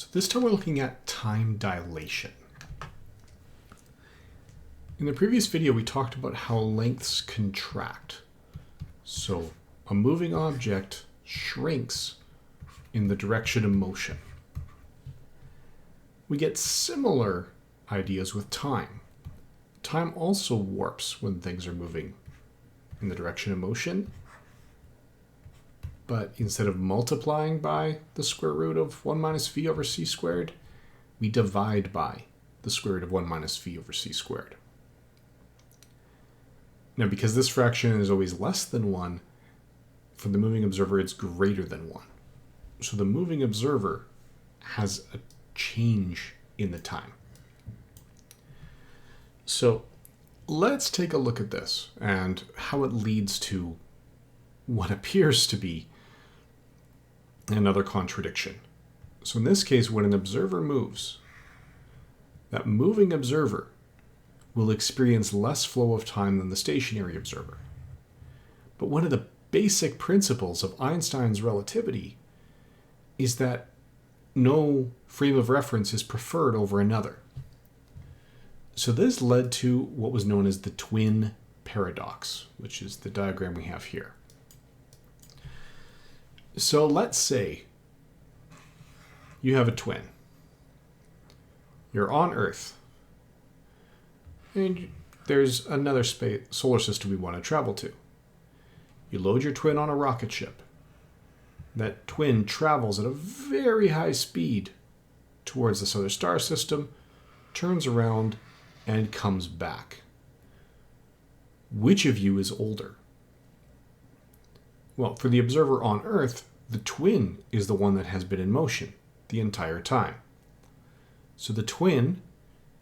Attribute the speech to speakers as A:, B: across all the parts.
A: So this time we're looking at time dilation. In the previous video, we talked about how lengths contract. So a moving object shrinks in the direction of motion. We get similar ideas with time. Time also warps when things are moving in the direction of motion. But instead of multiplying by the square root of 1 minus v over c squared, we divide by the square root of 1 minus v over c squared. Now, because this fraction is always less than 1, for the moving observer, it's greater than 1. So the moving observer has a change in the time. So let's take a look at this and how it leads to what appears to be another contradiction. So in this case, when an observer moves, that moving observer will experience less flow of time than the stationary observer. But one of the basic principles of Einstein's relativity is that no frame of reference is preferred over another. So this led to what was known as the twin paradox, which is the diagram we have here. So let's say you have a twin. You're on Earth, and there's another solar system we want to travel to. You load your twin on a rocket ship. That twin travels at a very high speed towards this other star system, turns around, and comes back. Which of you is older? Well, for the observer on Earth, the twin is the one that has been in motion the entire time. So the twin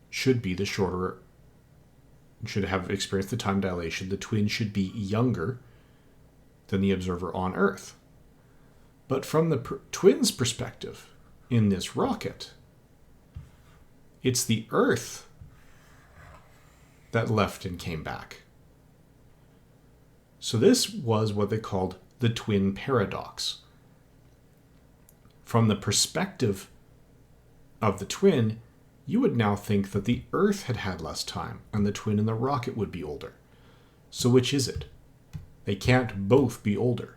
A: should be the shorter, should have experienced the time dilation. The twin should be younger than the observer on Earth. But from the twin's perspective, in this rocket, it's the Earth that left and came back. So this was what they called the twin paradox. From the perspective of the twin, you would now think that the Earth had had less time and the twin in the rocket would be older. So which is it? They can't both be older.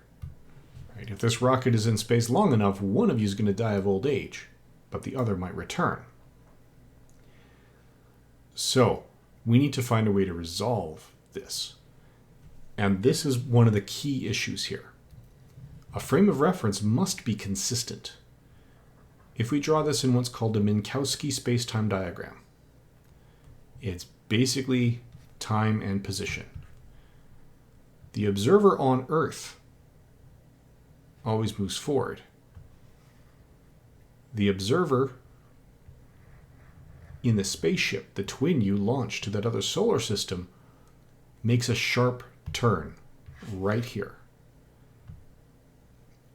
A: Right? If this rocket is in space long enough, one of you is going to die of old age, but the other might return. So we need to find a way to resolve this. And this is one of the key issues here. A frame of reference must be consistent. If we draw this in what's called a Minkowski space-time diagram, it's basically time and position. The observer on Earth always moves forward. The observer in the spaceship, the twin you launched to that other solar system, makes a sharp turn right here.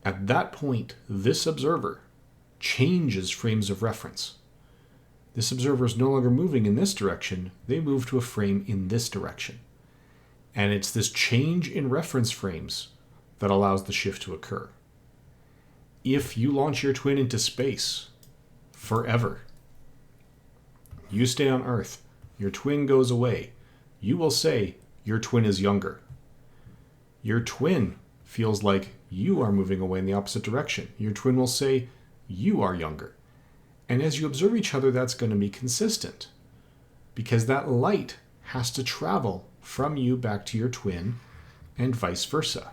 A: At that point, this observer changes frames of reference. This observer is no longer moving in this direction. They move to a frame in this direction. And it's this change in reference frames that allows the shift to occur. If you launch your twin into space forever, you stay on Earth, your twin goes away, you will say your twin is younger. Your twin feels like you are moving away in the opposite direction. Your twin will say you are younger. And as you observe each other, that's going to be consistent because that light has to travel from you back to your twin and vice versa.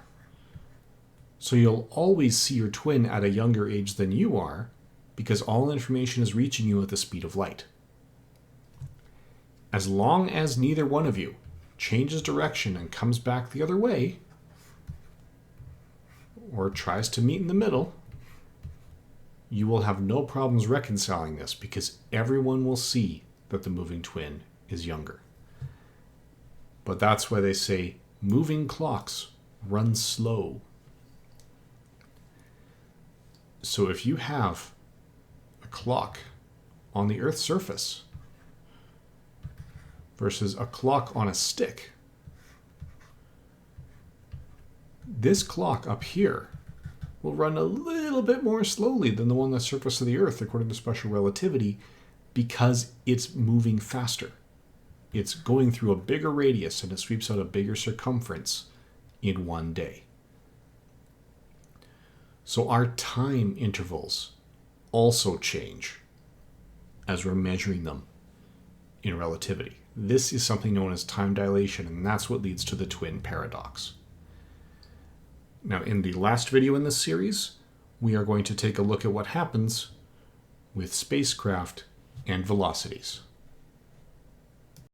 A: So you'll always see your twin at a younger age than you are because all information is reaching you at the speed of light. As long as neither one of you changes direction and comes back the other way, or tries to meet in the middle, you will have no problems reconciling this because everyone will see that the moving twin is younger. But that's why they say moving clocks run slow. So if you have a clock on the Earth's surface versus a clock on a stick, this clock up here will run a little bit more slowly than the one on the surface of the Earth, according to special relativity, because it's moving faster. It's going through a bigger radius and it sweeps out a bigger circumference in one day. So our time intervals also change as we're measuring them in relativity. This is something known as time dilation, and that's what leads to the twin paradox. Now, in the last video in this series, we are going to take a look at what happens with spacecraft and velocities.